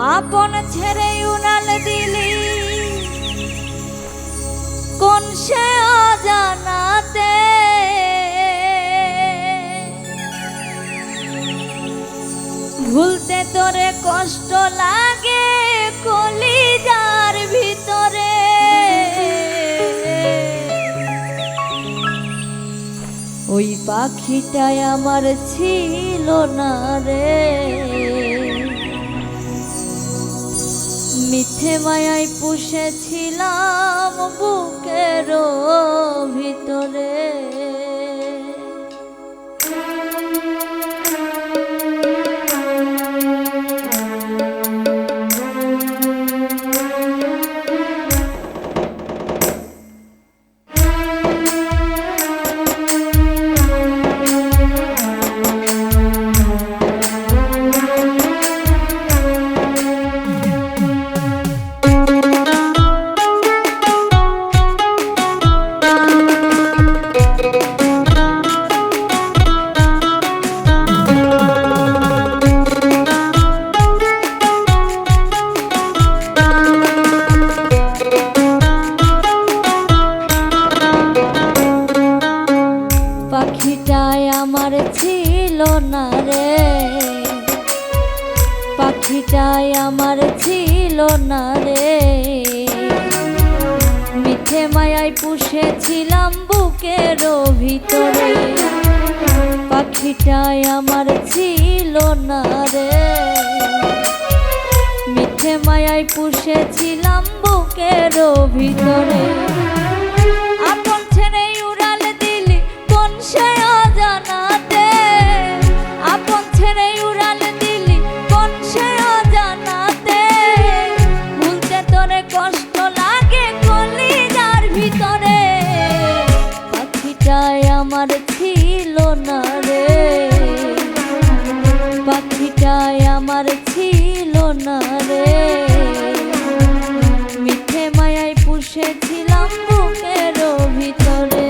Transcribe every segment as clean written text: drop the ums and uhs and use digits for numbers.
আপন ছেড়ে উড়াল দিলি কোন সে অজানাতে, ভুলতে তোরে কষ্ট লাগে কলিজার ভিতরে। ওই পাখিটাই আমার ছিল না রে, মিথ্যে মায়ায় পুষেছিলাম বুকের ভিতরে। পাখিটাই আমার ছিল না রে, পাখিটাই আমার ছিল না রে, মিথ্যে মায়ায় পুষেছিলাম বুকের ভিতরে। পাখিটাই আমার ছিল না রে, মিথ্যে মায়ায় পুষেছিলাম বুকের ভিতরে। আপন ছেড়ে উড়াল দিলি কোন সে অজানাতে, আপন ছেড়ে উড়াল দিলি কোন সে অজানাতে, ভুলতে তোরে কষ্ট লাগে কলিজার ভিতরে। পাখিটাই আমার ছিল না রে, পাখিটাই আমার ছিল না রে, মিথ্যে মায়ায় পুষেছিলাম বুকের ভিতরে।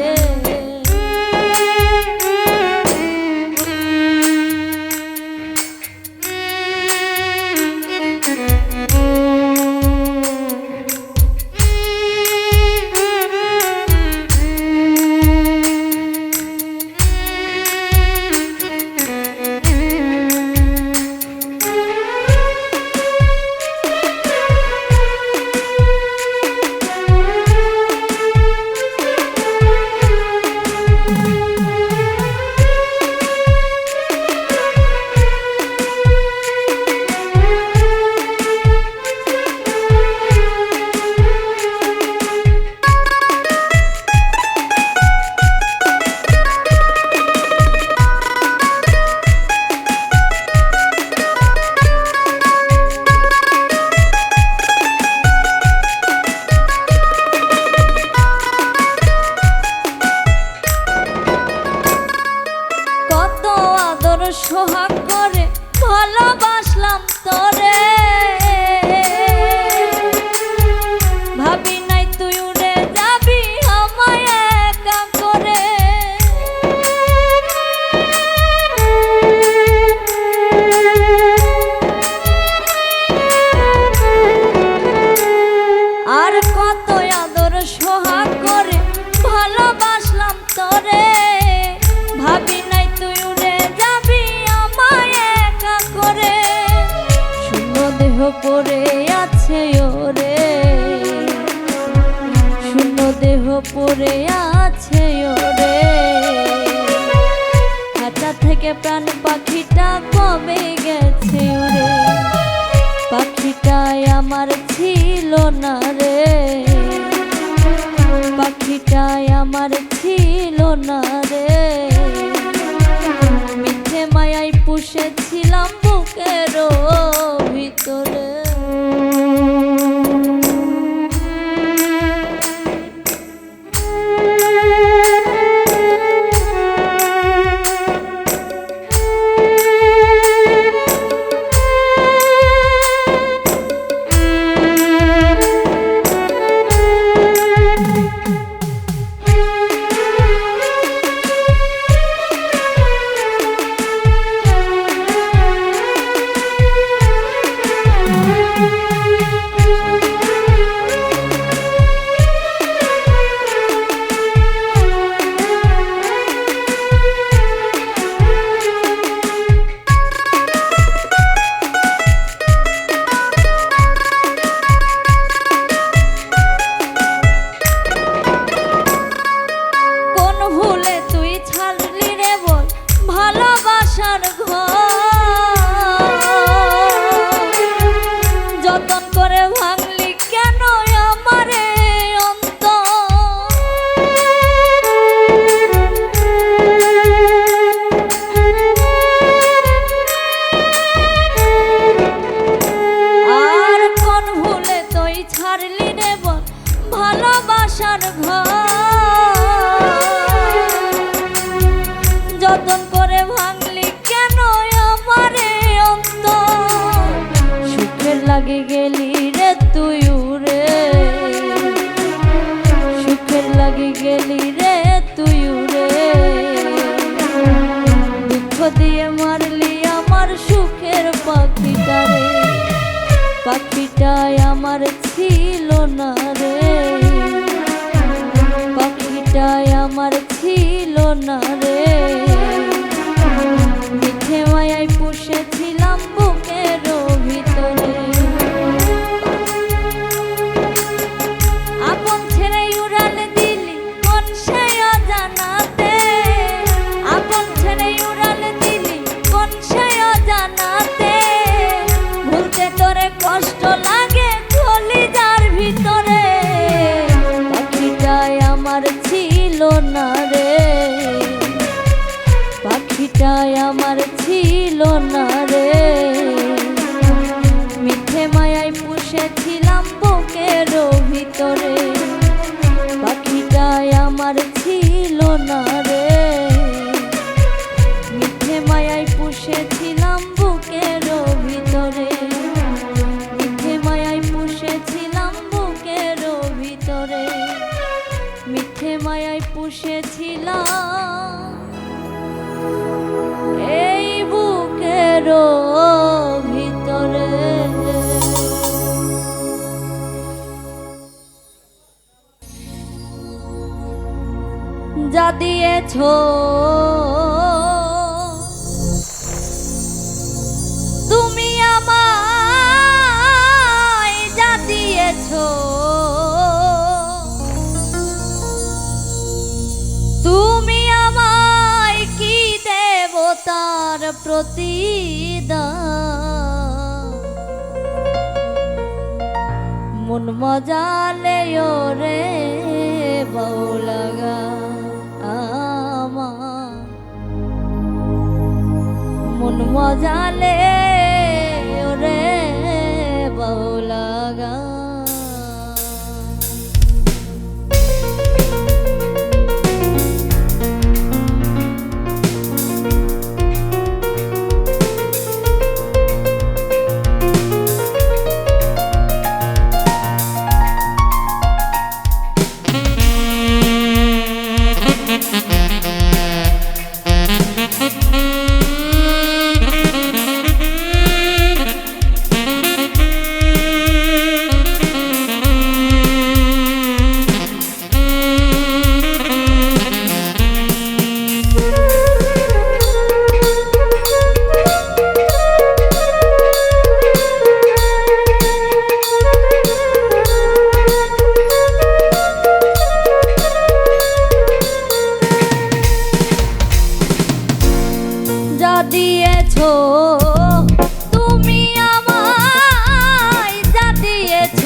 সোহাগ করে ভালোবাসলাম তোরে, ভাবি নাই তুই উড়ে যাবি আমায় একা করে। আর কত আদর সোহাগ করে ভালোবাসলাম তোরে, ভাবি নাই তুই উড়ে যাবি আমায় একা করে। শূন্য দেহ পড়ে আছে ওরে, শূন্য দেহ পড়ে আছে ওরে, খাঁচা থেকে প্রাণ পাখিটা কমে গেছে ওরে। পাখিটাই আমার ছিল না রে, পাখিটাই আমার ছিল না রে, মিথ্যে মায়ায় পুষেছিলাম বুকের ভিতরে। গেলি রে তুই উড়ে, সুখের লাগি গেলি রে তুই উড়ে, দুঃখ দিয়ে মারলি আমার সুখের পাখিটারে, পাখিটাই আমার ছিল না রে, পাখিটাই আমার ছিল না রে, মিঠে মায়ায় পুষেছিলাম বুকের ভিতরে, আপন ছেড়ে উড়াল দিলি কোন সে অজানাতে, আপন ছেড়ে উড়াল দিলি কোন সে অজানাতে, ভুলতে তোরে কষ্ট লাগে কলিজার ভিতরে, পাখিটাই আমার ছিল না রে, পাখিটাই আমার ছিল না রে, মিঠে মায়ায় পুষেছিলাম বুকের ভিতরে, পাখিটাই আমার ছিল না রে, মিঠে মায়ায় পুষেছিলাম বুকের ভিতরে, মিঠে মায়ায় পুষেছিলাম বুকের ভিতরে, মিঠে মায়ায় পুষেছিলাম এই বুকের ভিতরে। যা দিয়েছ তুমি আমায়, যা দিয়েছ তুমি আমায়, কি দেবতার প্রতিদান, মন মজালে ওরে বাউলাগা আমার, মন মজালে ওরে বাউলাগা। দিয়েছ তুমি আমায়, যা দিয়েছ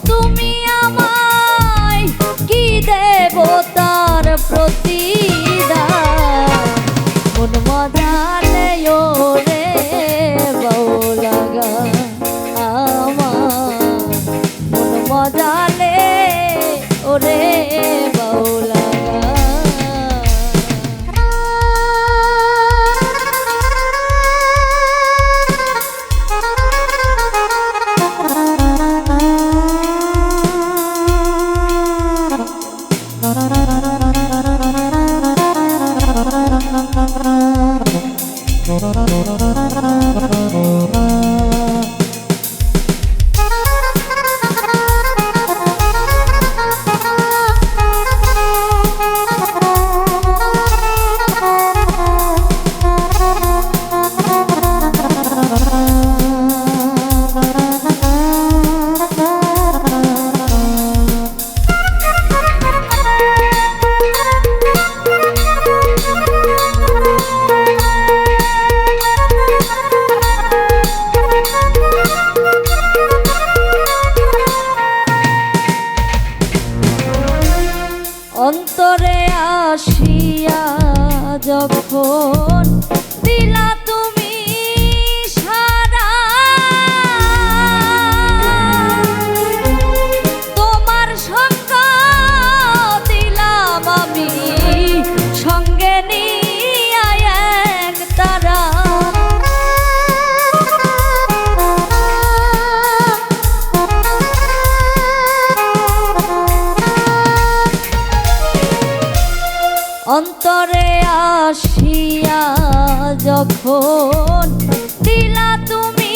তুমি আমায়, কি দেবতার প্রতিদান, মন মজালে ওরে বাউলাগা আমার, মন মজালে ওরে বাউলাগা। যখন দিলা তুমি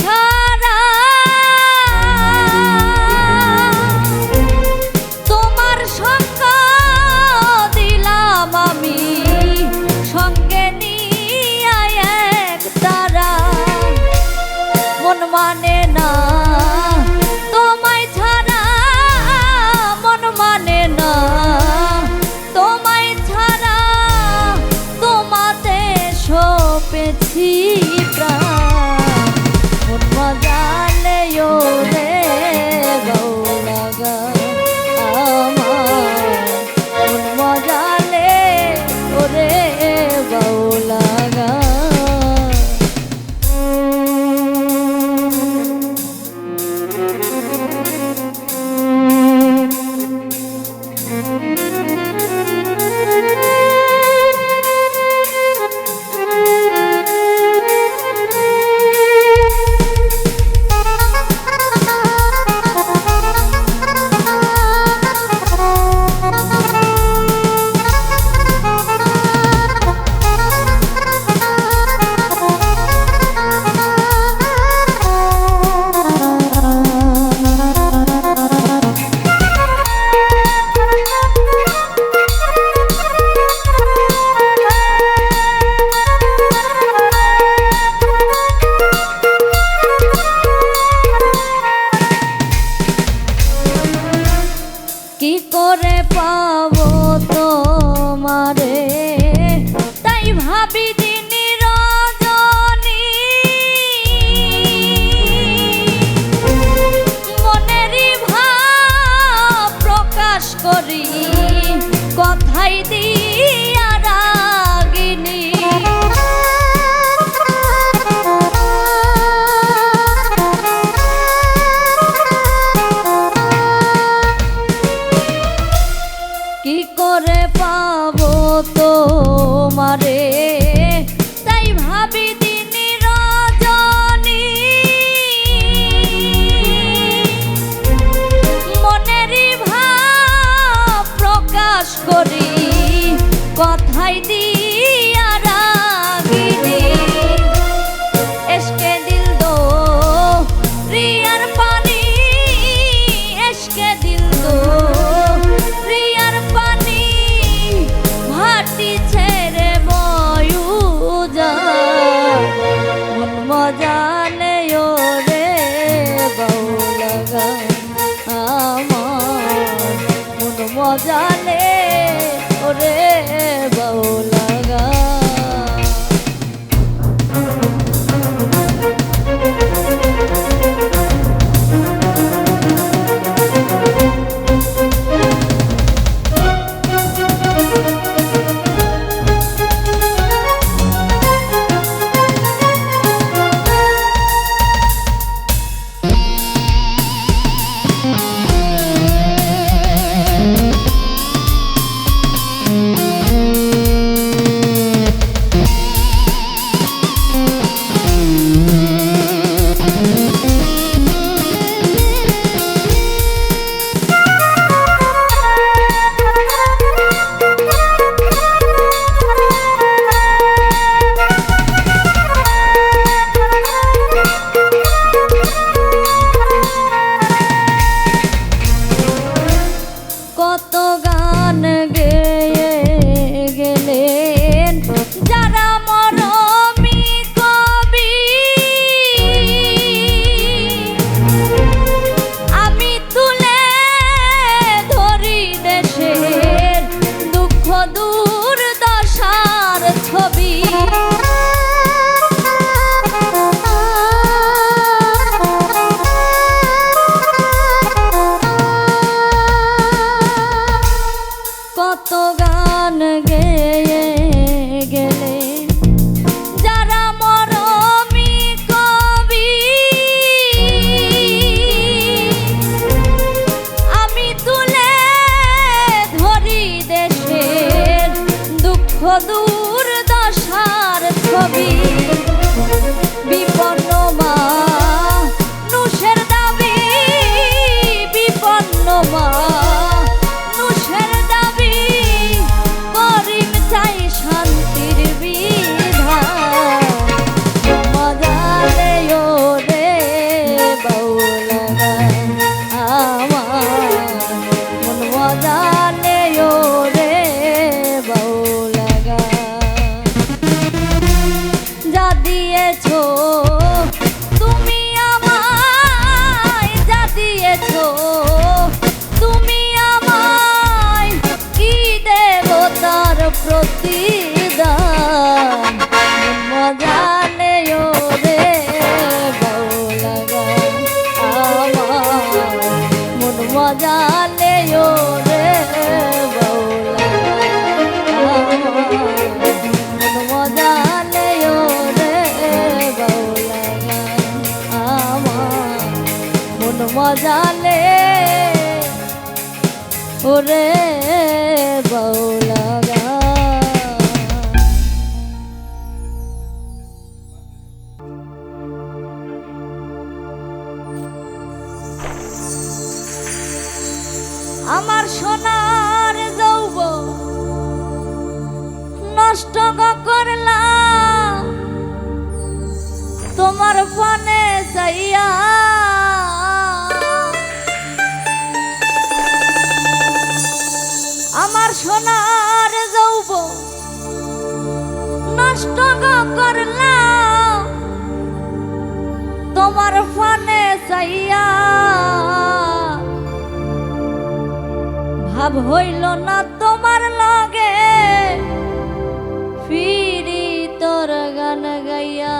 সারা, তোমার সঙ্গ দিলাম আমি সঙ্গে নিয়ে এক তারা। মন মানে না তোমায় ছাড়া, মন মানে না তোমায় ছাড়া, তোমাতে সপেছি প্রাণ। মন মজালে রে গৌরাগা আমার, মন মজালে ওরে গৌলাগা। বাজালে ওরে বাউলা গান। আমার সোনার যৌবন নষ্ট করলা তোমার পানে চাইয়া, আমার সোনার যৌবন নষ্ট করলা তোমার পানে চাইয়া। ভাব হইল না তোমার লগে ফিরি তোর গান গাইয়া।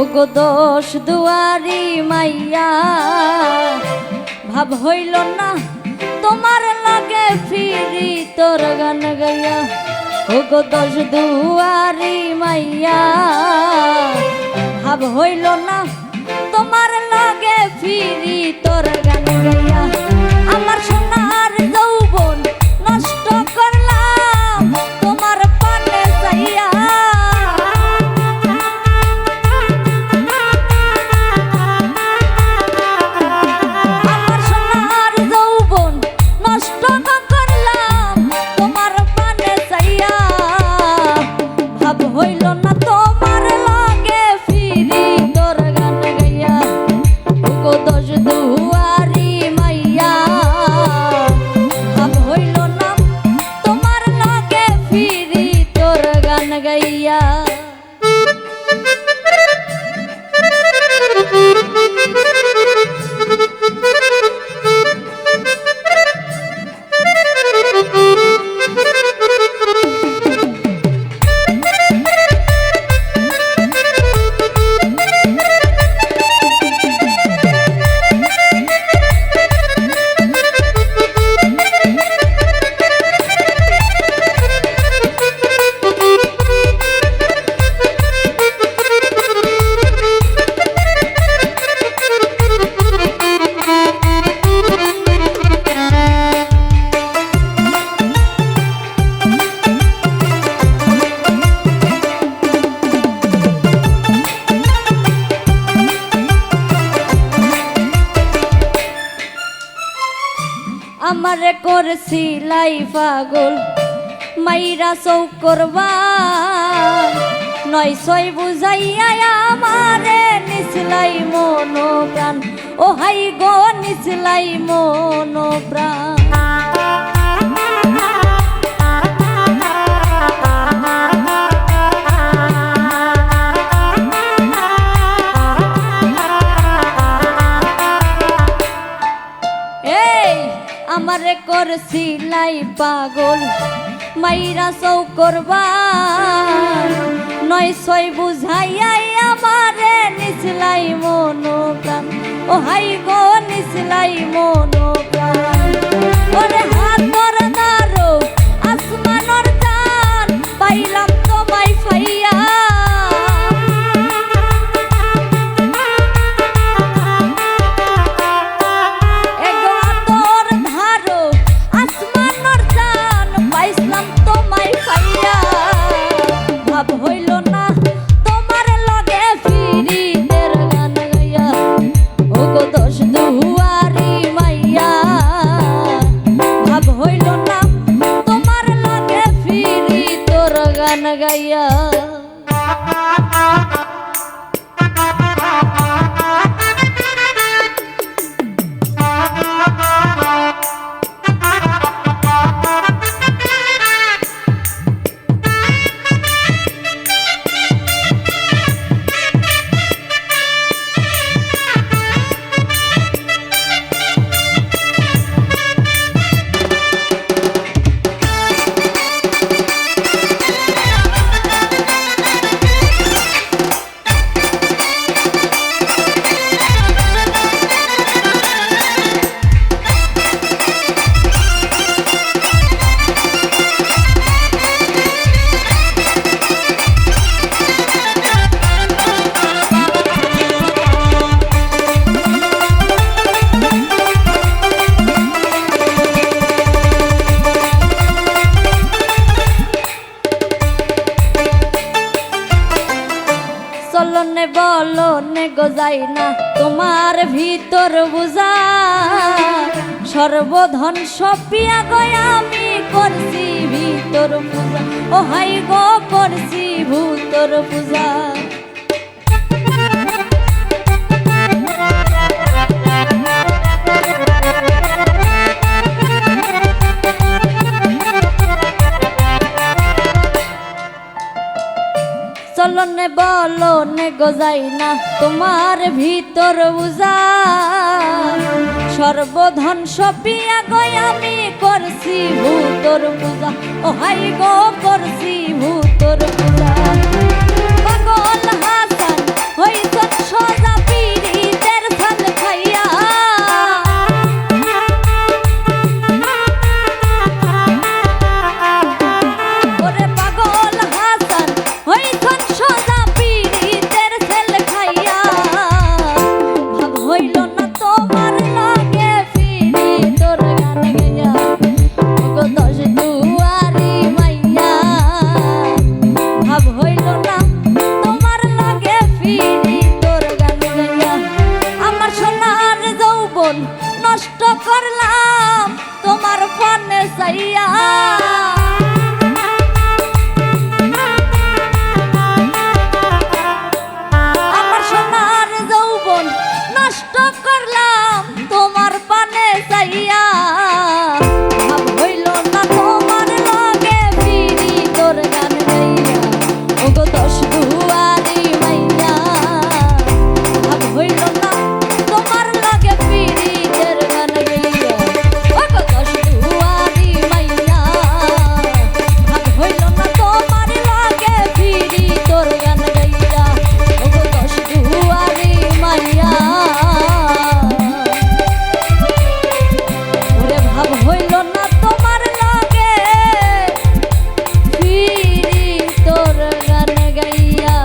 ওগো দোষ দুয়ারি মাইয়া, ভাব হইল না তোমার লাগে ফিরি তোর গান গাইয়া। ওগো দোষ দুয়ারি মাইয়া, ভাব হইল না তোমার লাগে ফিরি তোর গান গাইয়া। আমার সোনার যৌবন নষ্ট করলাম তোমার পানে চাইয়া। আমারে করছিলাই পাগল মাইরা চৌক করবা, নয় ছয় বুঝাইয়া আমারে নিচলাই মন প্রাণ। ও হাই গো নিচলাই মন প্রাণ। আমারে করছিলাই পাগল মাইরা চৌক করবা, নয় ছয় বুঝাইয়াই আমারে নিচলাই মন প্রাণ। ও হাই গো নিচলাই মন প্রাণ। ওরে হাতর দারো আসমানর জান পাইলাম তোমায় ফাইয়া। ভাব গজাই না তোমার ভিতর বুঝা সর্বধন সপিয়া গয়া আমি করছি ভিতর পূজা ও হাই গো করছি ভিতর পূজা চলনে বলনে গজাই না তোমার ভিতর বুঝা সর্বধন সপিয়া গয় আমি করছি ভূতর পূজা ও হাই গো করছি ভূতর পূজা পাগল হাসান হইছন সজা পীড়িতের ছাল খাইয়া ওরে পাগল হাসান হইছন সজা পীড়িতের ছাল খাইয়া ভাব হইল না তোমার লাগে ফিরি তোর গান গাইয়া গো দশ দুয়ারি মাইয়া ভাব হইল না তোমার লাগে ফিরি তোর গান গাইয়া আমার সোনার যৌবন নষ্ট করলাম তোমার পানে চাইয়া আমার সোনার যৌবন নষ্ট করলাম তোমার পানে চাইয়া ভাব হইল না তোমার লগে ফিরি তোর গান গাইয়া ওগো দশ দুয়ারি মাইয়া ভাব হইল না তোমার লগে ফিরি তোর গান গাইয়া ওগো দশ দুয়ারি মাইয়া ভাব হইল না তোমার লগে ফিরি তোর গান গাইয়া ওগো দশ দুয়ারি মাইয়া ওরে ভাব হইল না তোমার লাগে ফিরি তোর গান গাইয়া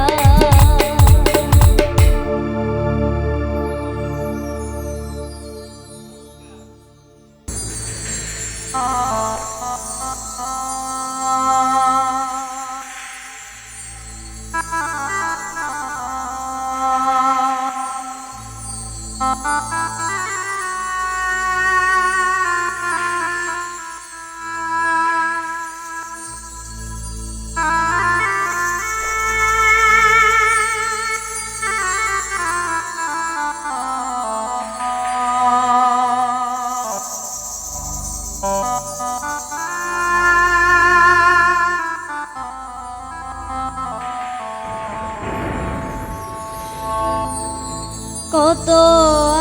কত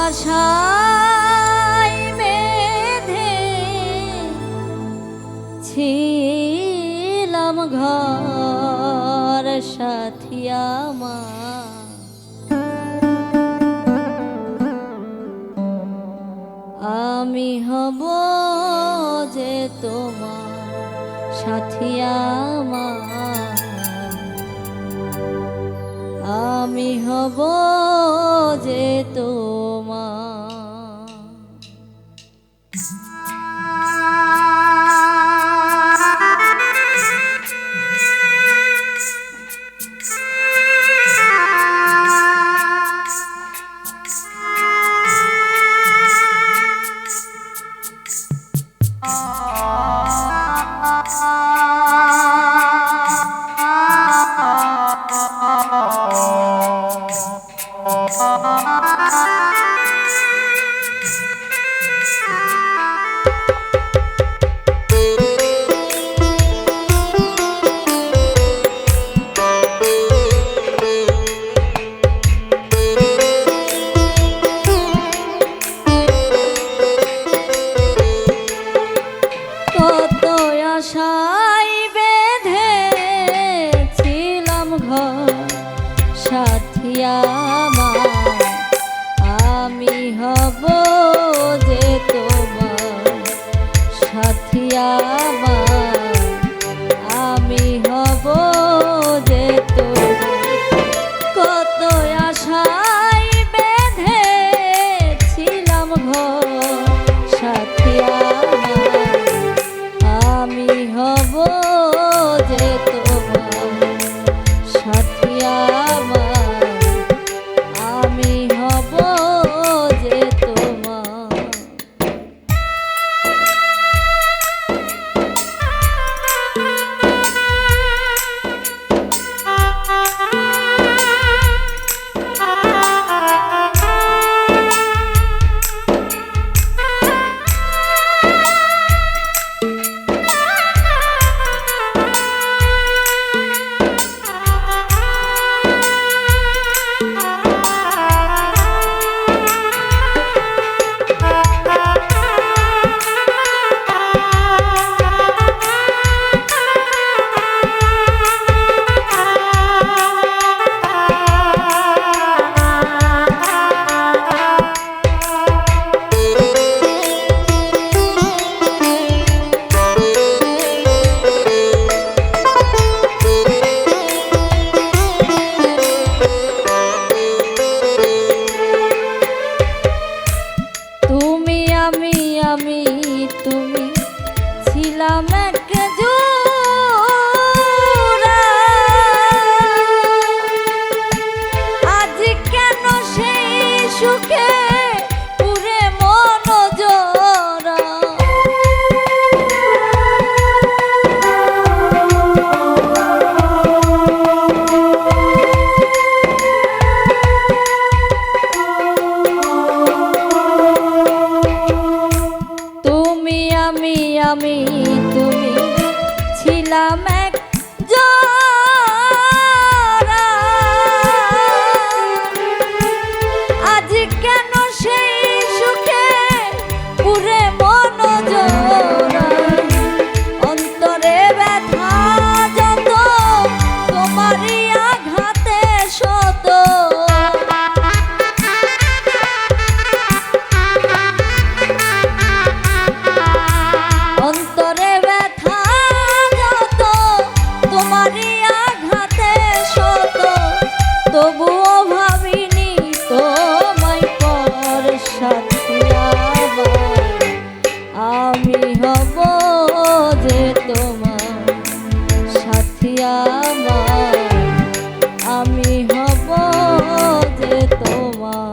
আশায় মেধে ছিলাম ঘর সাথী আমার আমি হব যে তোমার সাথী আমার আমি হব যে তোমার কত আশায় বেঁধেছিলাম ঘর সাথী আমার আমি আমি তুমি ছিলাম এক জোড়া, আজ কেন সেই সুখে পুরে মন জোড়া। আমি তুমি ছিলাম এক জোড়া, আজ কেন সেই সুখে পুরে মন জোড়া। অন্তরে ব্যথা যত তোমারই আঘাতে শত, অন্তরে ব্যথা যত তোমারই আঘাতে শত, তবুও ভাবিনি তোমায় পর সাথী আমার। আমি হব যে তোমার সাথী আমার, আমি হব যে তোমার।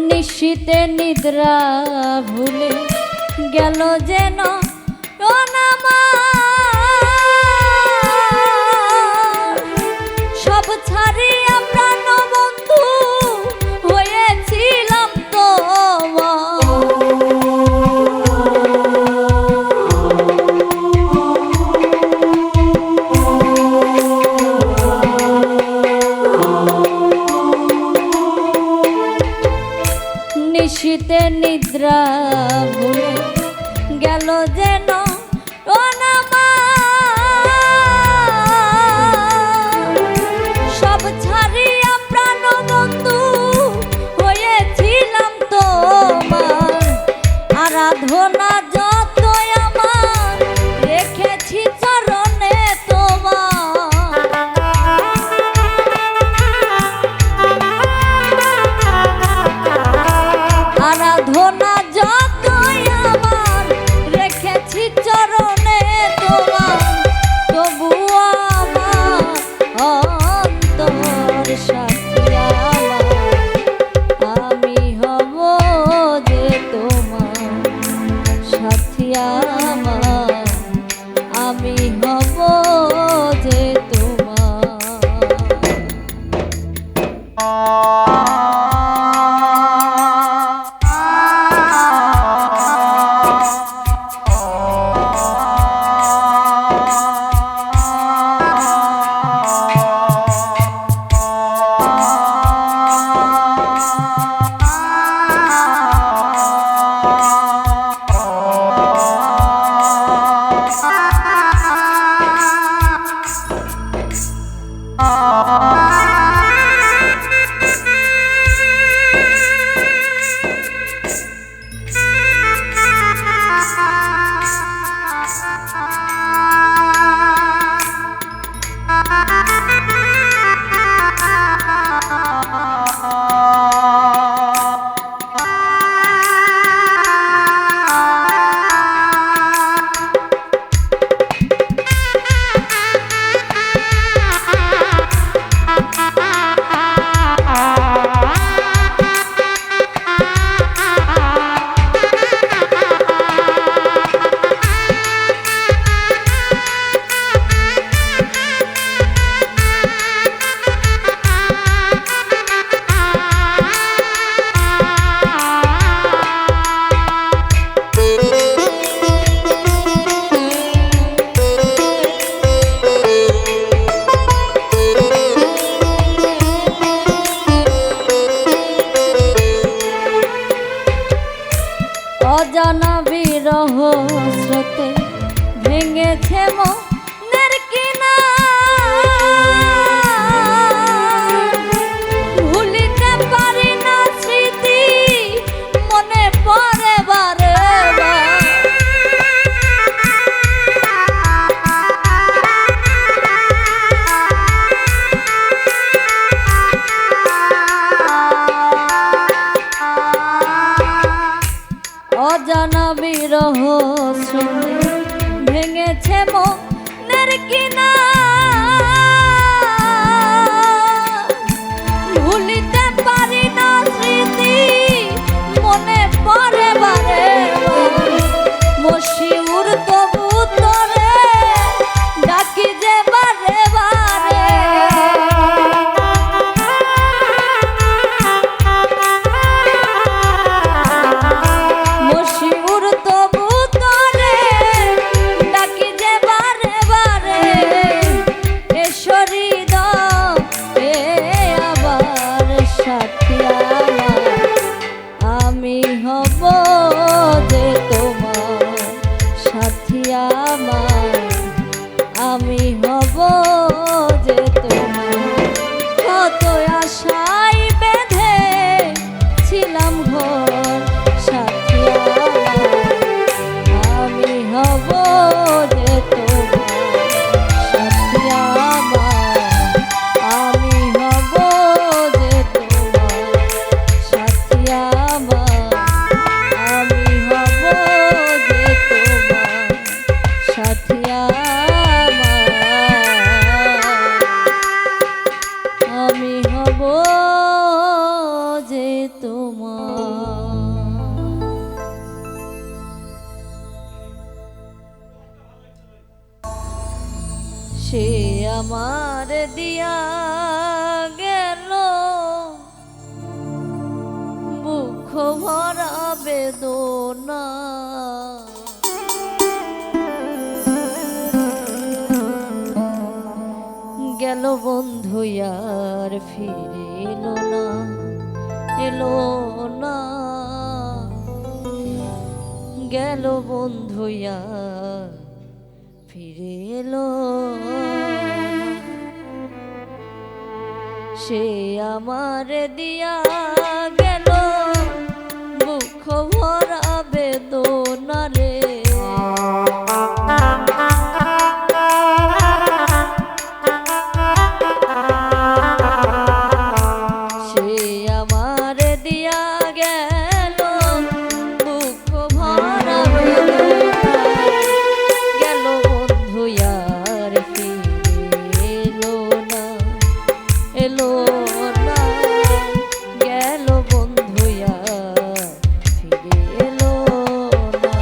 নিশীতে নিদ্রা ভুলে গেল যেন সব ছাড়িয়া প্রাণ বন্ধু হয়েছিলাম নিশীতে নিদ্রা ভুলে গেল যেন সব ছাড়িয়া প্রাণ বন্ধু হয়েছিলাম তোমার। আরাধনা যত আমার রেখেছি চরণে তোমার, আরাধনা যতই আমার রেখেছি চরণে তোমার, তবুও আমার অন্তর সাথী আমার। আমি হব যে তোমার সাথী আমার, আমি হব যে তোমার। অজানা বিরহ স্রোতে ভেঙেছে মনের কিনার, ভুলিতে পারি না স্মৃতি মনে পড়ে বারে বার। অজানা বিরহ স্রোতে ভেঙেছে মনের কিনার, ভুলিতে পারি না স্মৃতি মনে পড়ে বারে বার। মশিউর তবু তোরে ডাকি যে বারে বারে, মশিউর তবু তোরে ডাকি যে বারে বারে। এসো হৃদয়ে আবার সাথী আমার, আমি হব যে তোমার সাথী আমার, আমি হব যে তোমার। কত আশায় বেঁধে ছিলাম ঘর সাথী আমার, আমি হব যে তোমার সাথী আমার, আমি হব যে তোমার সাথী আমার, আমি হব যে তোমার সাথী আমার, আমি হব যে তোমার। সে আমার দিয়া গেল বুক ভরা বেদনা, গেল বন্ধু আর ফিরে এলো না, এলো না, গেল বন্ধু আর ফিরে এলো না। সে আমার দিয়া গেল বুক ভরা বেদনা রে, সে আমার দিয়া গেল বুক ভরা বেদনা, গেল বন্ধু আর ফিরে এলো না, এলো না, গেল বন্ধু আর ফিরে এলো না।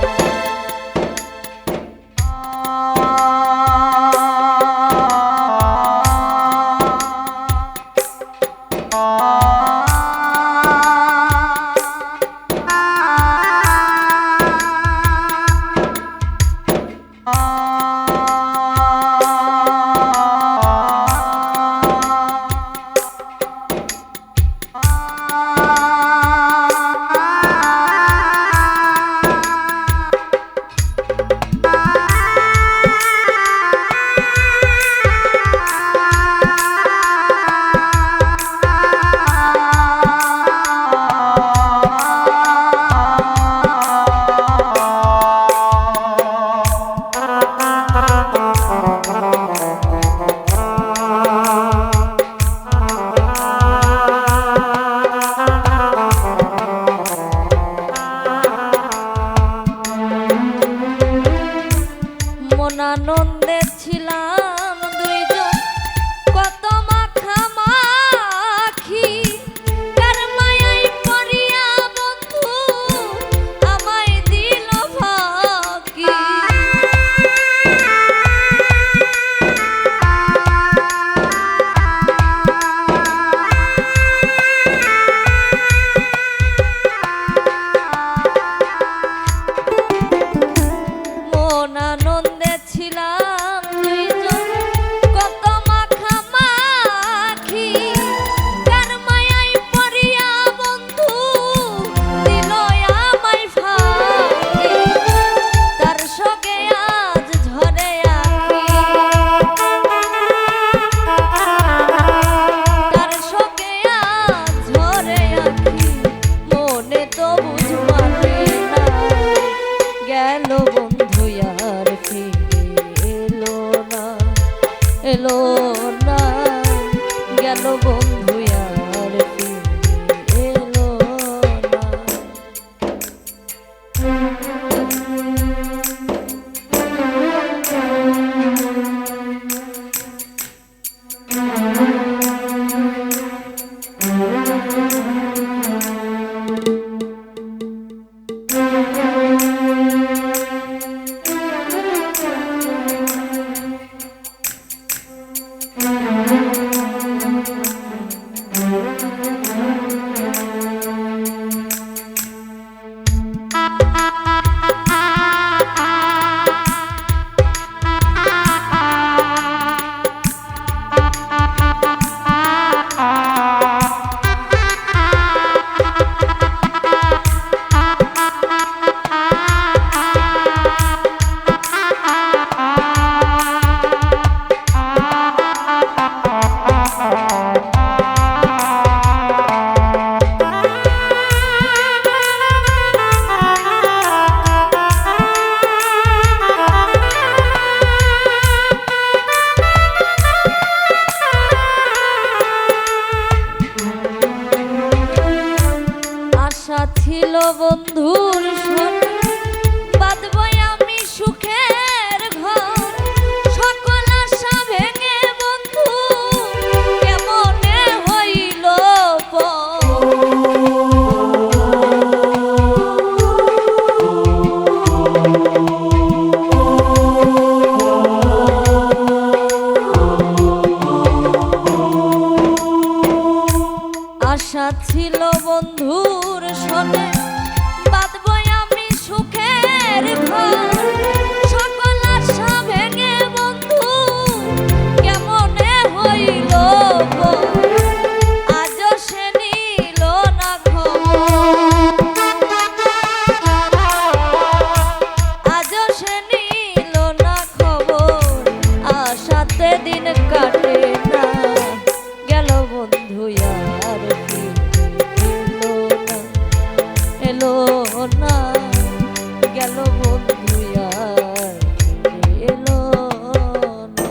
আনন্দে ছিলাম দুইজন কত মাখামাখি, কার মায়ায় পড়িয়া বন্ধু আমায় দিল ফাঁকি। মন আনন্দে ছিলাম বন্ধুর সনে বাঁধব আমি সুখের ঘর সকল আশা ভেঙে বন্ধু কেমনে হইল আশা ছিল বন্ধুর সনে বাঁধব আমি সুখের ঘর সকল আশা ভেঙে বন্ধু কেমনে হইল আজ সে নিল না খবর আজ সে নিল না খবর আশাতে দিন কাটে না গেল বন্ধু আর এলো না গেল বন্ধু আর এলো না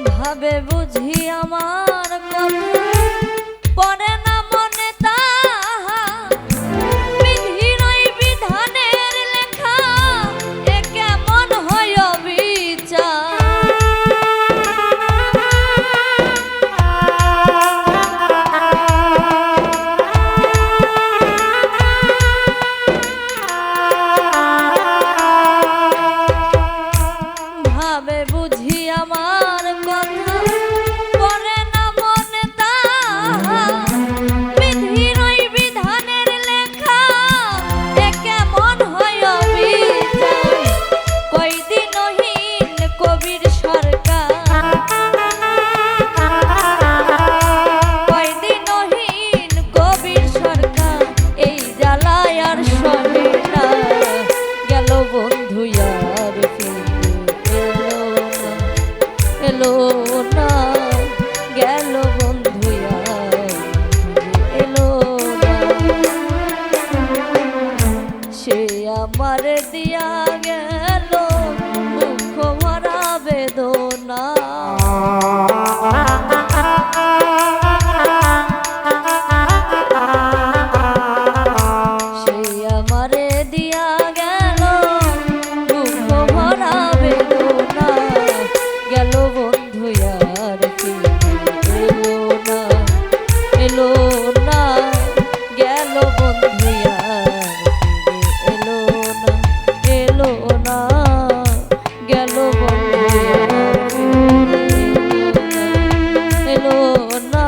ভাবে বুঝি আমার কথা পড়ে না মনে তাহা বিধির ওই বিধানের লেখা এ কেমন হয় বিচার ভাবে বুঝি আমার কথা পড়ে না মনে তাহা বিধির ওই বিধানের লেখা এ কেমন হয় বিচার কয়দিনহীন কবির সরকার কয়দিনহীন কবির সরকার এই জ্বালায় আর সহে না গেল বন্ধু আর এলো না গেল বন্ধু এলো না সে আমার দিয়া গেল মুখ ভরা বেদনা সে আমার দিয়া গেল মুখ ভরা বেদনা গেল বন্ধু আর এলো না গেল বন্ধু আর এলো না গেল বন্ধু এলো না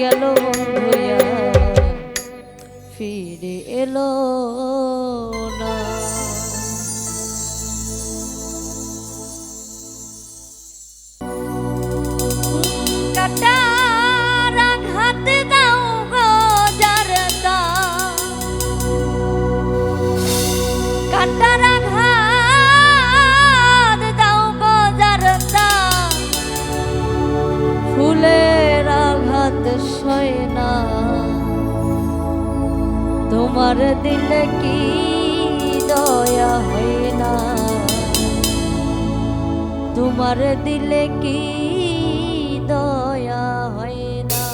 গেল বন্ধু আর ফিরে এলো না কাটার আঘাত দাও গো যার না, তোমার দিলে কি দয়া হয় না, তোমার দিলে কি দয়া হয় না।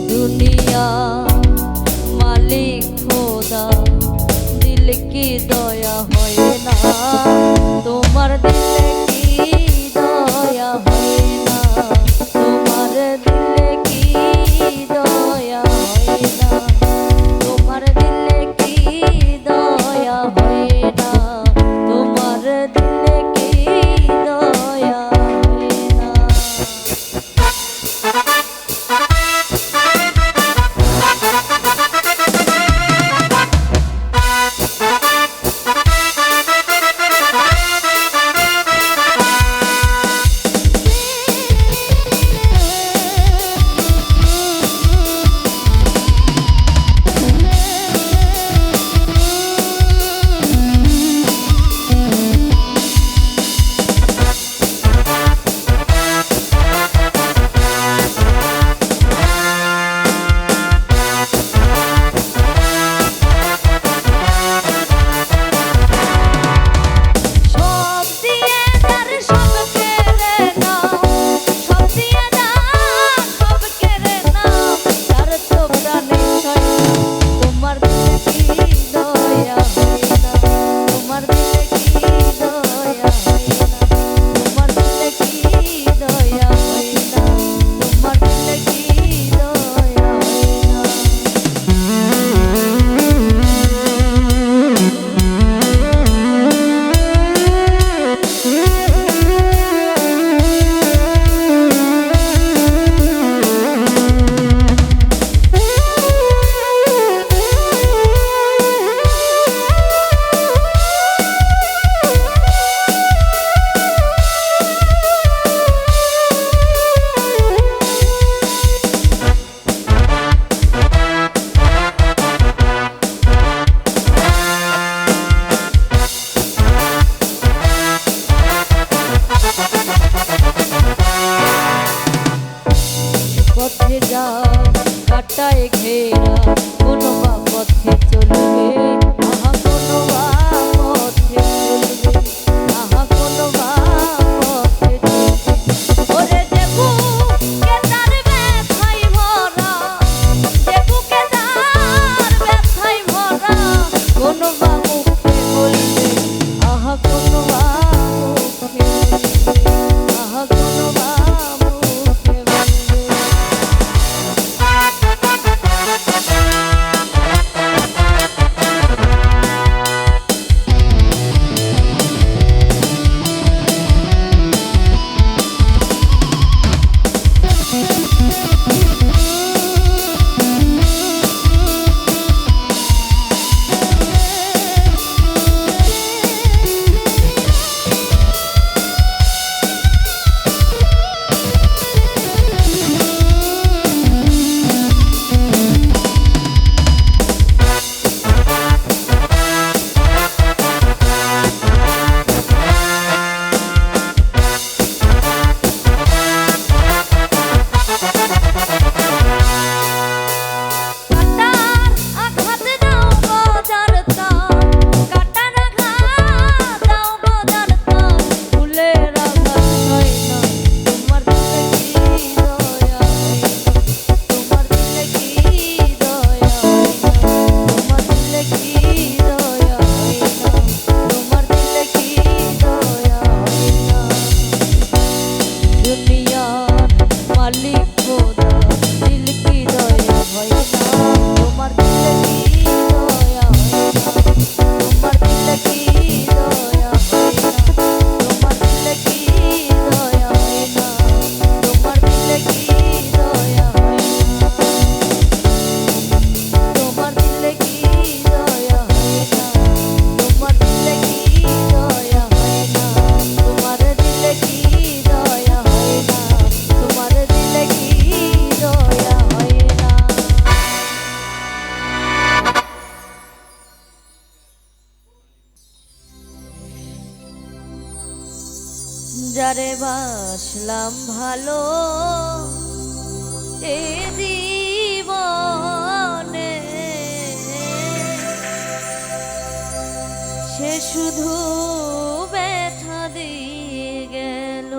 দুনিয়া মালিক খোদা, দিল কি দয়া হয় না, তোমার দিলে কি দয়া হয় না, তোমার দিলে কি দয়া হয় না, তোমার দিলে কি দয়া হয় না, তোমার দিলে কি দয়া হয় না। পথে যা কাটায় ঘেরা, কোনো বা পথে চলবে, আহা কোনো বা পথে চলবে, আহা কোনো বা পথে চলবে। ওরে যে বুকে তার ব্যথায় ভরা, যে বুকে তার ব্যথায় ভরা, কোনো বা মুখে বলবে, আহা কোনো বা মুখে বলবে, আহা কোনো বা মুখে বলবে। যারে বাসলাম ভালো এ জীবনে, সে শুধু ব্যথা দিয়ে গেল।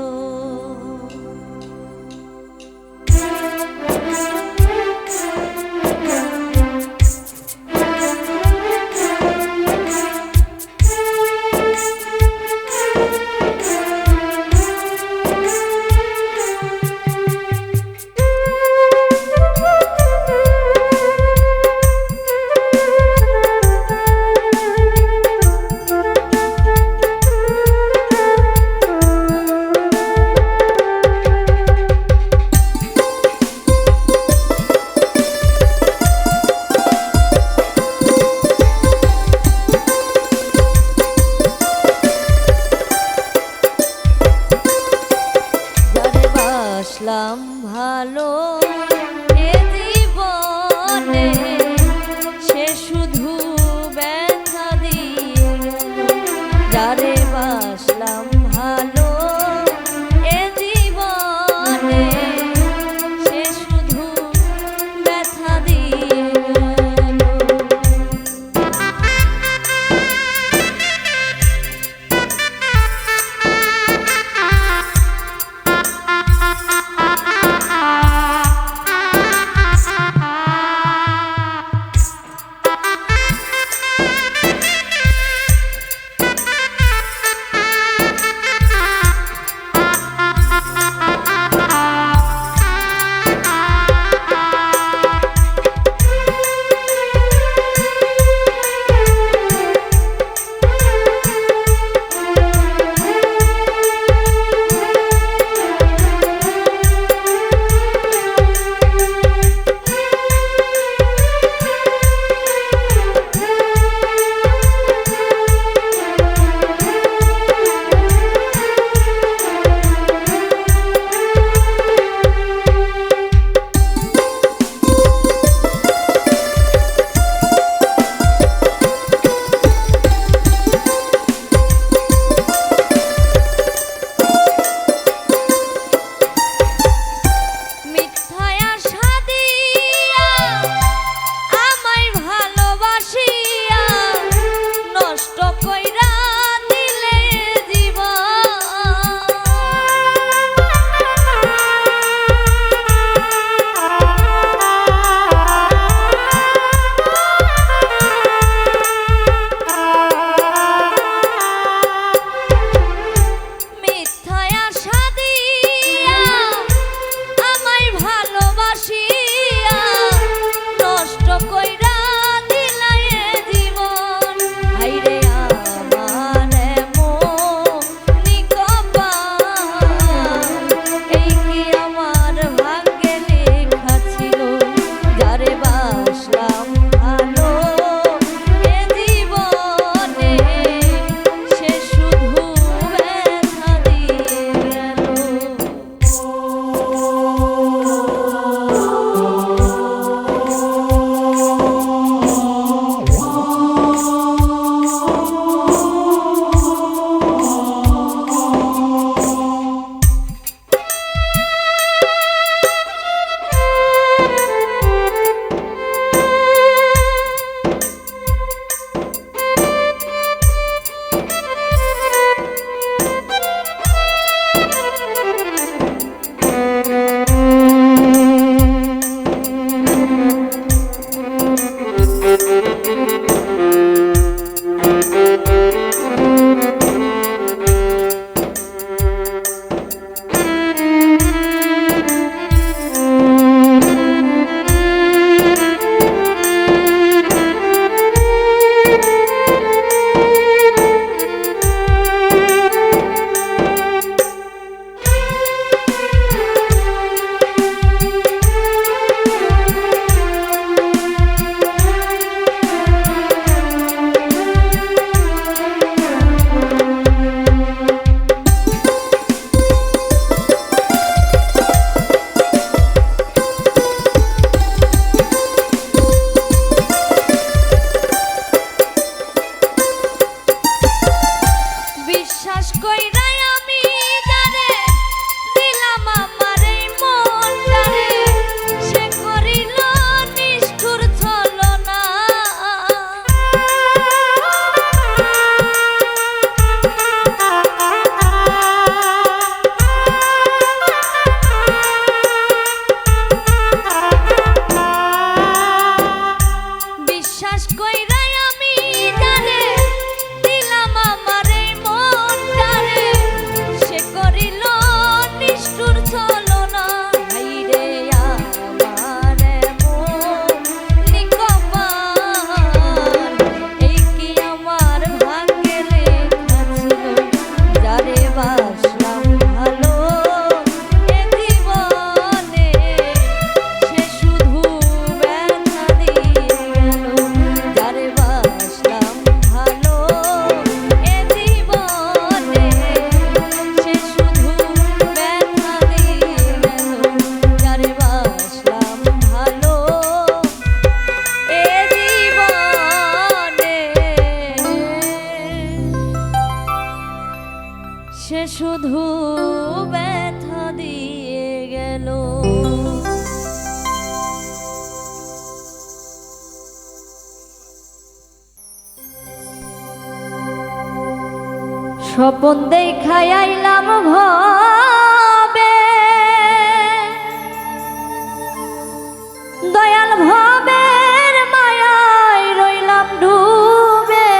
স্বপন দেখাই আইলাম ভাবে দয়াল ভাবের মায়ায় রইলাম ডুবে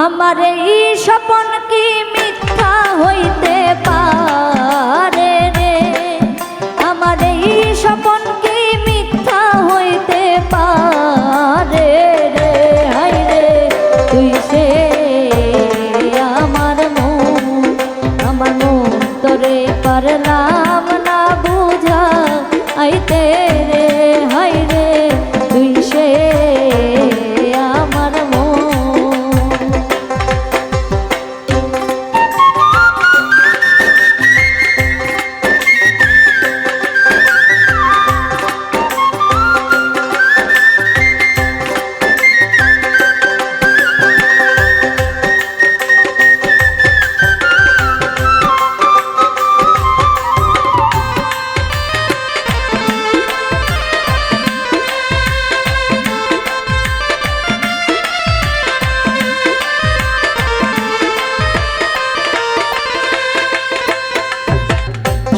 আমার এই স্বপন কি মিথ্যা হইতে পারে রে আমার এই স্বপন কি মিথ্যা হইতে পারে রে হায় রে তুই সে আমার মন তোরে পারলাম না বুঝা আইতে রে হায় রে তুই সে আমার মন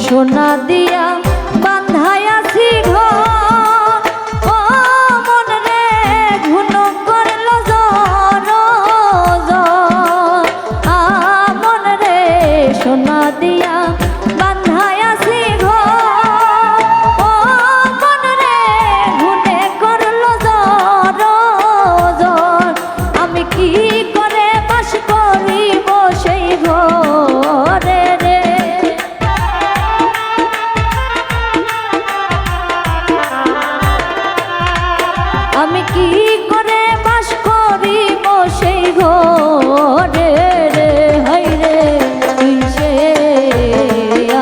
সোনা দিয়া বান্ধাইয়াছি ঘর ও মন রে ঘুন করল জ্বর মন রে সোনা দিয়া বান্ধাইয়াছি ঘর ও মন রে ঘুনে করল জ্বর আমি কি করে বাস করিব সেই ঘরে রে আমি কি করে বাস করিব সেই ঘরে রে হায় রে তুই সে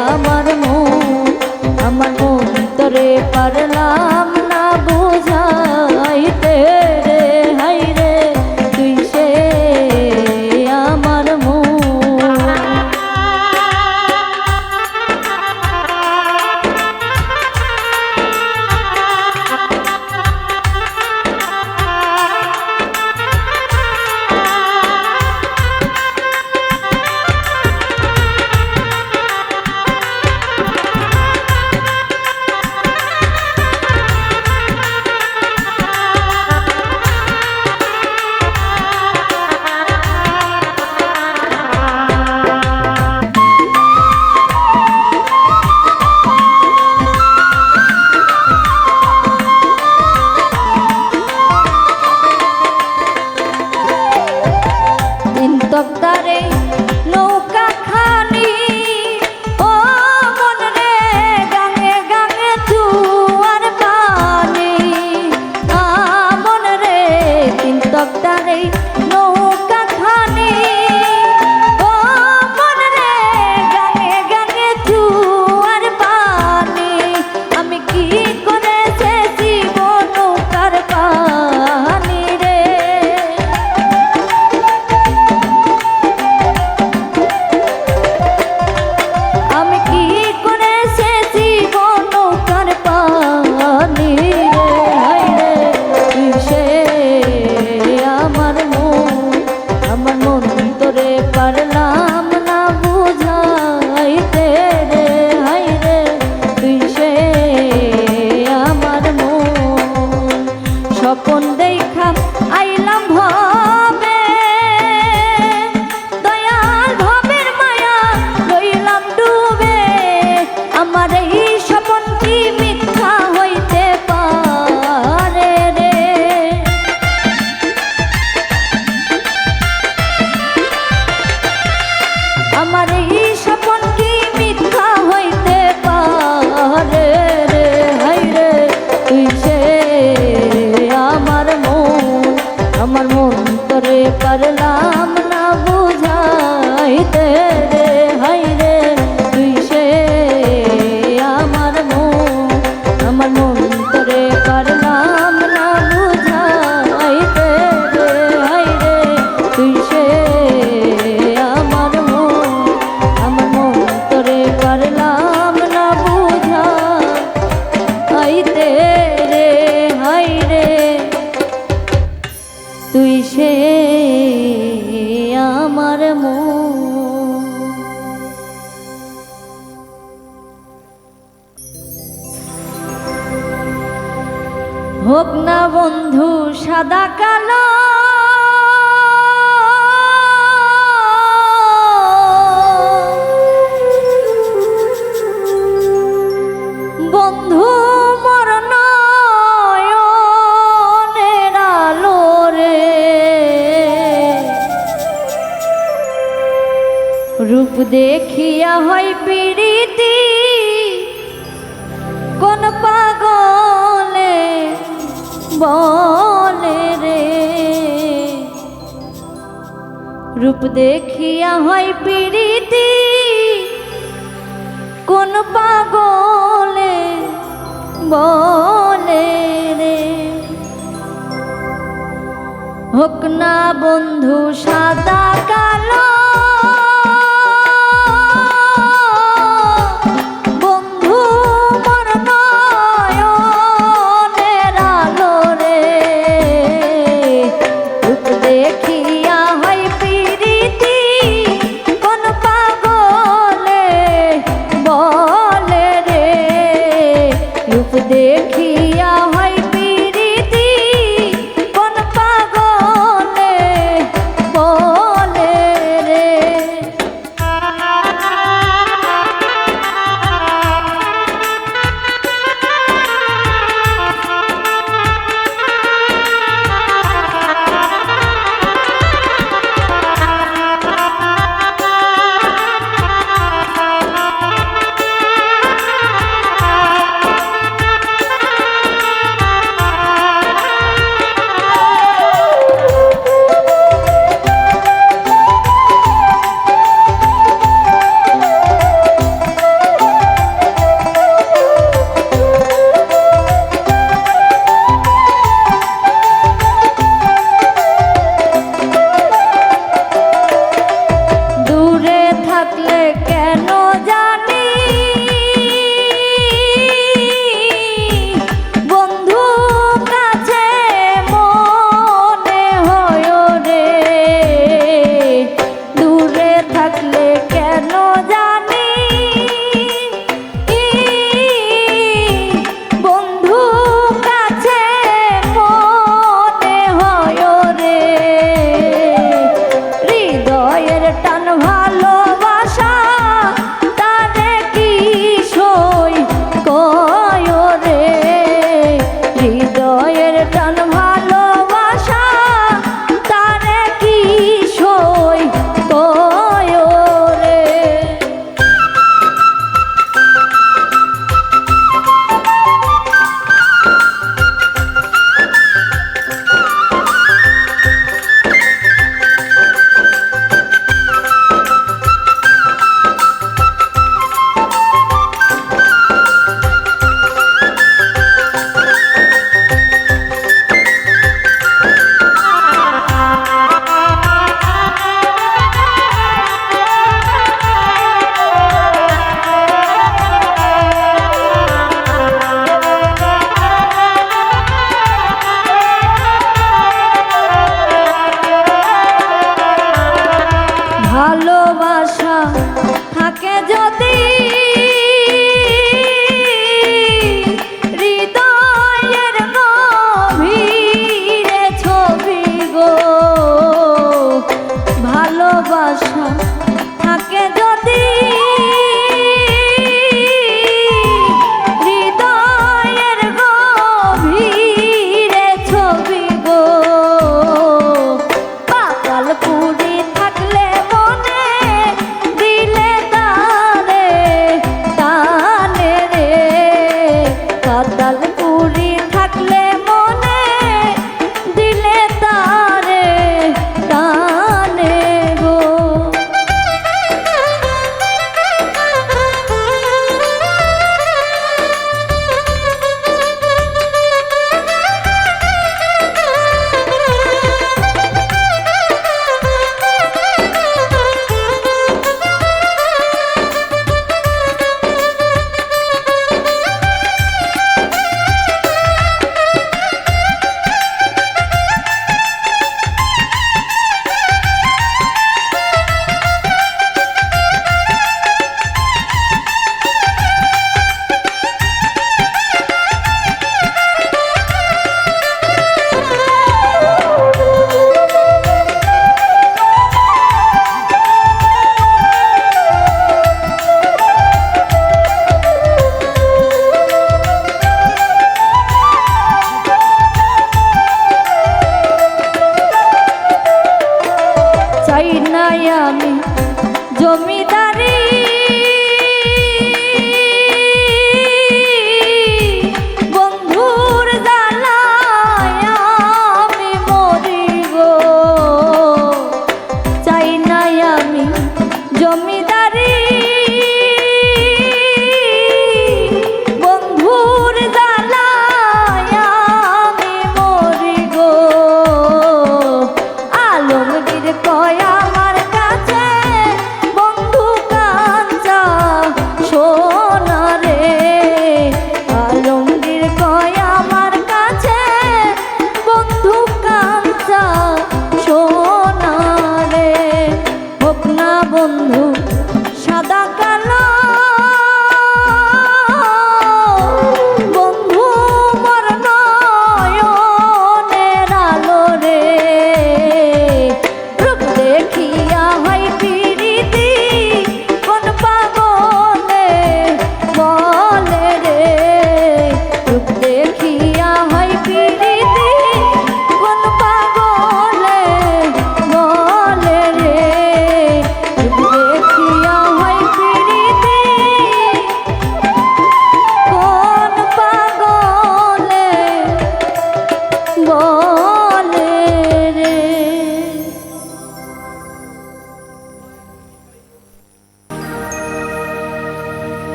আমার মন তোরে পারলাম না বুঝাইতে রে হায় রে তুই সে আমার মন তক্তারে নৌকা খানি ও মন রে গাঙে গাঙে জুয়ার পানি মন রে তিন তক্তারে নৌকা খানি ও মন রে গাঙে গাঙে জুয়ার পানি আমি কি করে সেচিব নৌকার পানি রে পারলাম না বুঝাইতে রে হায় রে তুই সে আমার মন স্বপন দেখা আইলাম ভাবে দয়াল ভাবের মায়া রইলাম ডুবে আমার এই স্বপন কি মিথ্যা হইতে পারে রে আমার এই স্বপন কি মিথ্যা হইতে পারে রে হায় রে তুই সে আমার মন তোরে পারলাম না বুঝাইতে রে হায় রে তুই সে আমার মন তোরে পারলাম না বুঝাইতে রে হায় রে তুই সে আমার মন তোরে পারলাম না বুঝাইতে রে হায় রে হোক না বন্ধু সাদা কালো, বন্ধু মোর নয়নের আলো রে, রূপ দেখিয়া হয় প্রীতি কোন পাগলে বলে রে, রূপ দেখিয়া হয় প্রীতি কোন পাগলে বলে রে। হোক না বন্ধু সাদা কালো, বন্ধু মোর নয়নের আলো রে, রূপ দেখিয়া হয় প্রীতি কোন পাগলে বলে রে, রূপ দেখিয়া হয় প্রীতি কোন পাগলে বলে রে। টান ভালোবাসা তার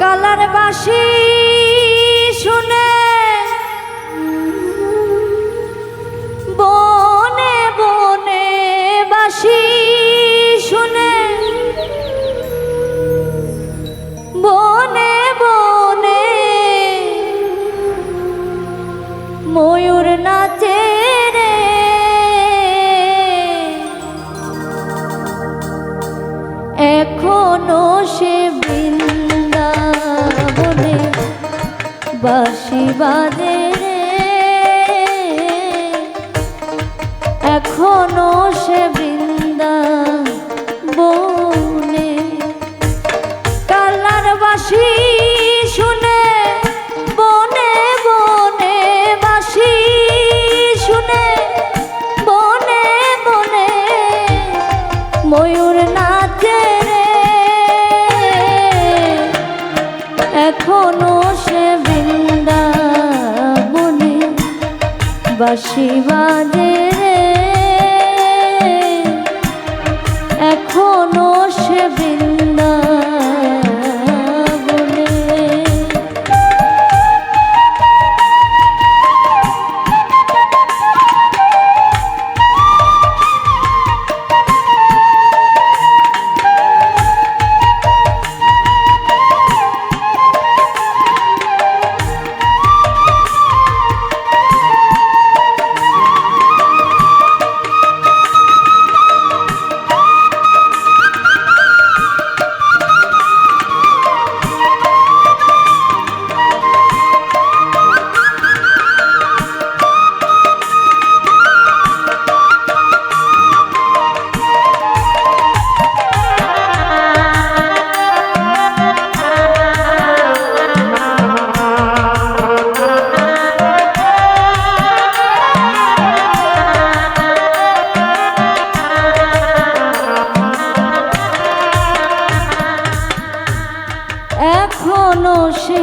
কালার বাঁশি শুনে বনে বনে বাঁশি শুনে বনে বনে ময়ূর নাচে রে এখনো সে বৃন্দাবনে বাঁশি বাজে রে এখনো সে বৃন্দাবনে কালার বাঁশি শুনে বনে বনে বাঁশি শুনে বনে বনে ময়ূর নাচে রে এখনো সে বৃন্দাবনে বাঁশি বাজে রে এখনো সে বৃন্দাবনে এখনো সে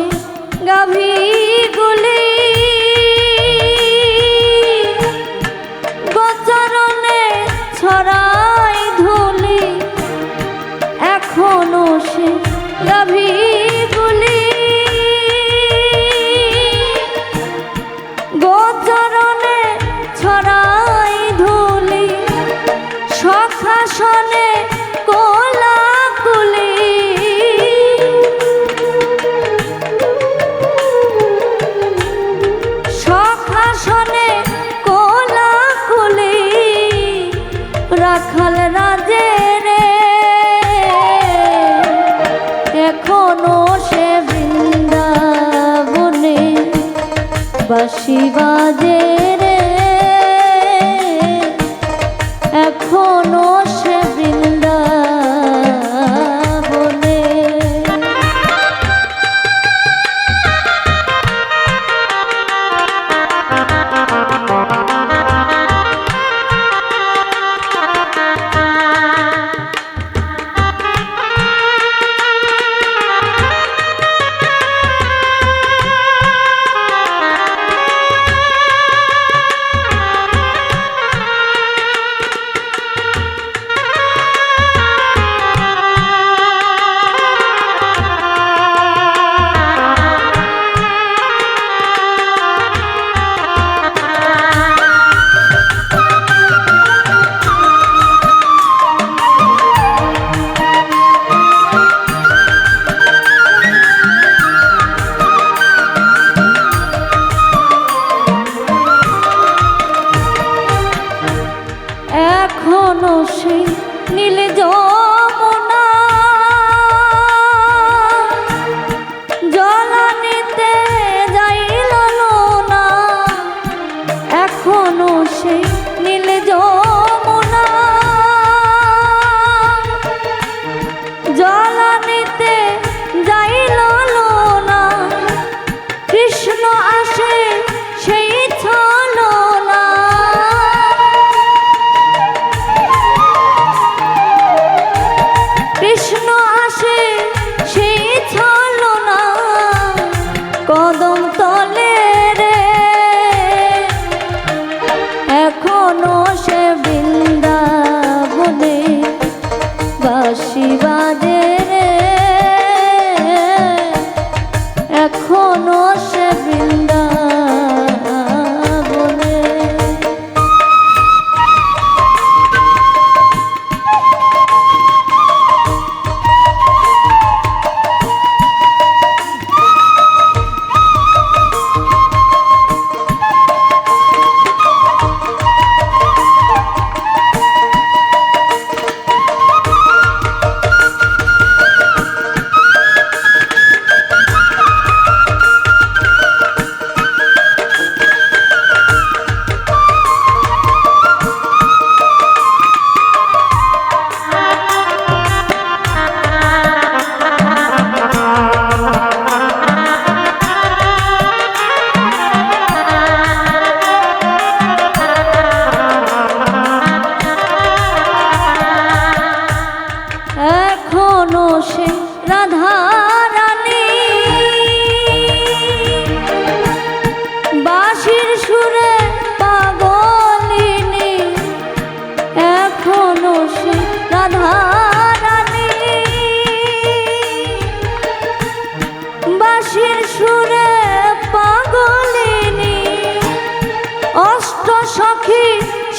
গাভীগুলি গোচরণে ছড়াই ধুলি এখনো সে গাভীগুলি গোচরণে ছড়াই ধুলি সখাসনে কোলাকুলি সখাসনে কোলাকুলি রাখাল রাজে রে এখনো সে বৃন্দাবনে বাঁশি বাজে রে এখনো সে বৃন্দাবনে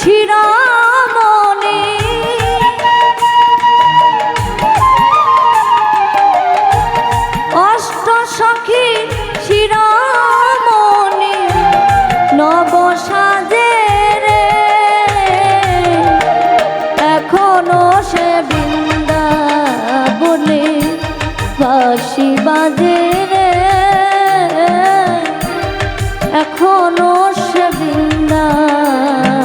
শিরোমণি অষ্ট সখী শিরোমণি নব সাজে রে এখনো সে বৃন্দাবনে বাঁশি বাজে রে এখনো সে বৃন্দাবনে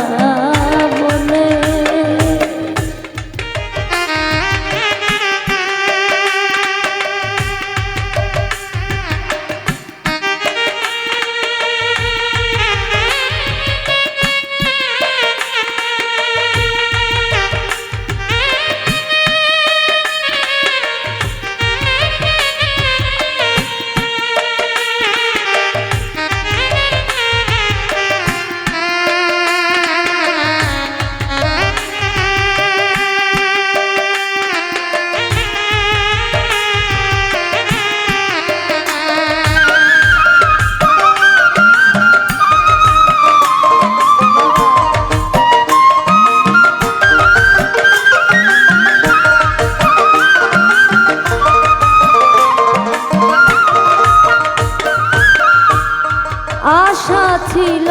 আশা ছিল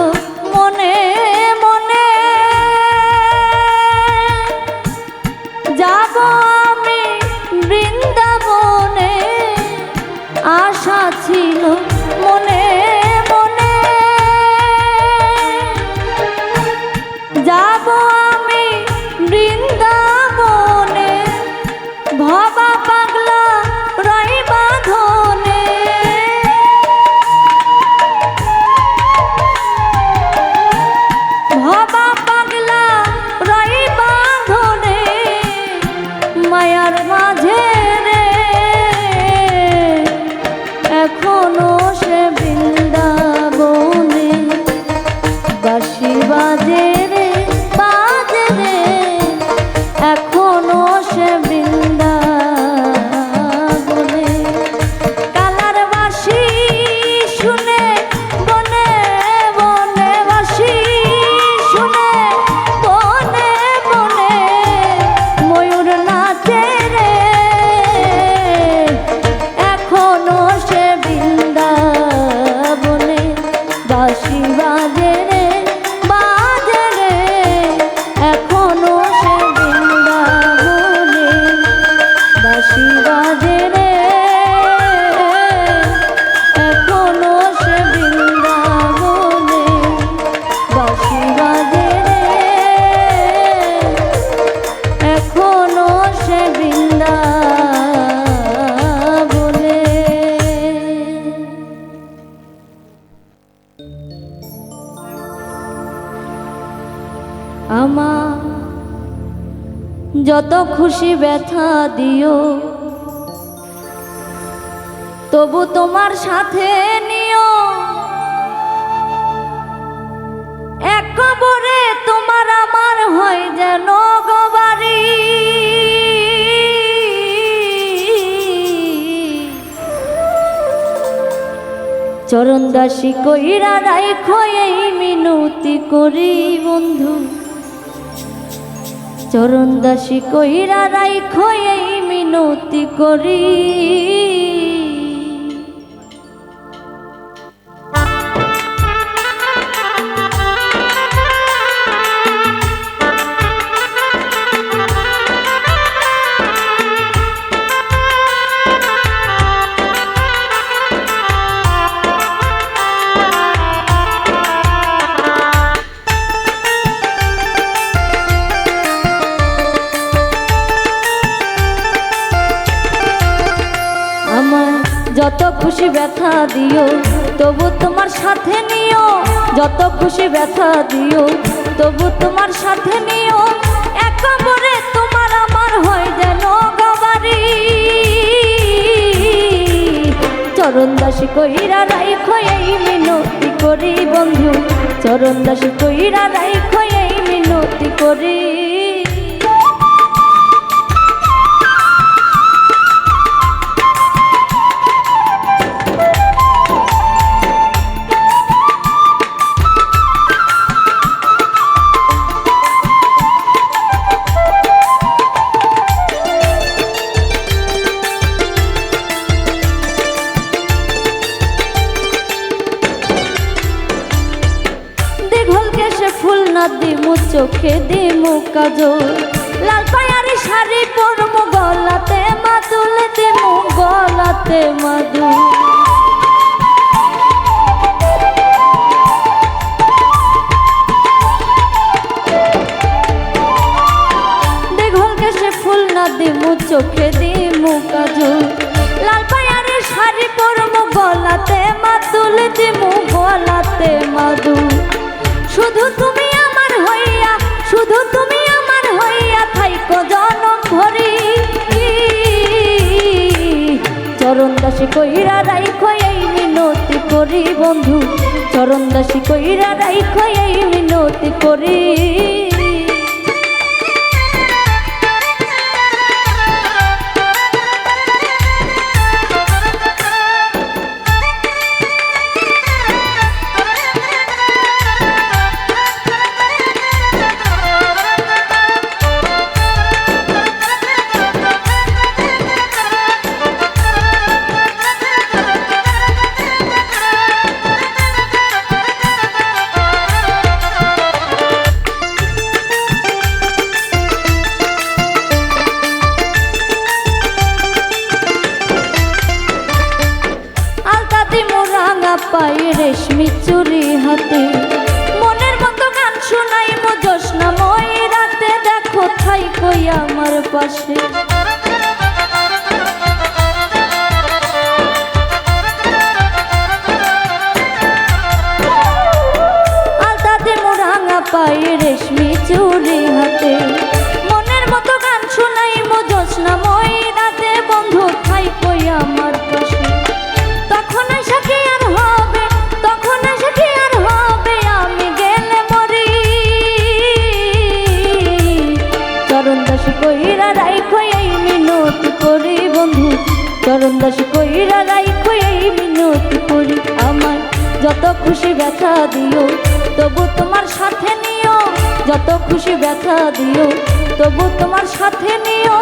মনে মনে যাব আমি বৃন্দাবনে আশা ছিল মনে মনে যাব আমি বৃন্দাবনে ভবা পাগলা রই বাঁধনে ভবা পাগলা রই বাঁধনে মায়ার মাঝে রে এখনো সে বৃন্দাবনে বাঁশি বাজে রে বাজে রে এখনো সে বৃন্দাবনে কালার বাঁশি শুনে বনে বনে বাঁশি শুনে বনে বনে ময়ূর নাচে রে এখনো সে বৃন্দাবনে বাঁশি বাজে রে বাজে রে এখনো সে বৃন্দাবনে বাঁশি বাজে রে এখনো সে বৃন্দাবনে বাঁশি বাজে রে এখনো সে বৃন্দাবনে আমার যত খুশি ব্যথা দিও তবু তোমার সাথে নিও এক কবরে তোমার আমার হয় যেন গবারি চরণ দাসী কইরা রাইখো এই মিনতি করি বন্ধু চরণ দাসী কইরা রাইখো এই মিনতি করি যত খুশি ব্যথা দিও তবু তোমার সাথে নিও যত খুশি ব্যথা দিও তবু তোমার সাথে নিও এক কবরে তোমার আমার হয় যেন গবারি চরণ দাসী কইরা রাইখো এই মিনতি করি বন্ধু চরণ দাসী কইরা রাইখো এই মিনতি করি দিমু চোখে দিমু কাজল, লাল পায়ারি শাড়ি পরমু গলাতে মাদুল দিমু গলাতে মাদুল। দীঘল কেশে ফুল না দিমু চোখে দিমু কাজল, লাল পায়ারি শাড়ি পরমু গলাতে মাদুল দিমু গলাতে মাদুল। শুধু তুমি আমার হইয়া, শুধু তুমি আমার হইয়া থাইকো জনম ভরি। চরণ দাসী কইরা রাইখো এই মিনতি করি বন্ধু, চরণ দাসী কইরা রাইখো এই মিনতি করি। পাই রেশমি চুরি হাতে, মনের মতো গান শোনাই মো জোৎস্নাময়ী রাতে, দেখো থাই কই আমার পাশে। আলতা দিমু রাঙা পাই রেশমি চুরি হাতে, মনের মতো গান শোনাই মো জোৎস্নাময়ী রাতে, বন্ধু থাই কই আমার পাশে। তখন আশা কি আর হবে, তখন আশা কি আর হবে, আমি গেলে মরি। চরণ দাসী কইরা রাইখো এই মিনতি করি বন্ধু, চরণ দাসী কইরা রাইখো এই মিনতি করি। আমার যত খুশি ব্যথা দিও তবু তোমার সাথে নিও, যত খুশি ব্যথা দিও তবু তোমার সাথে নিও।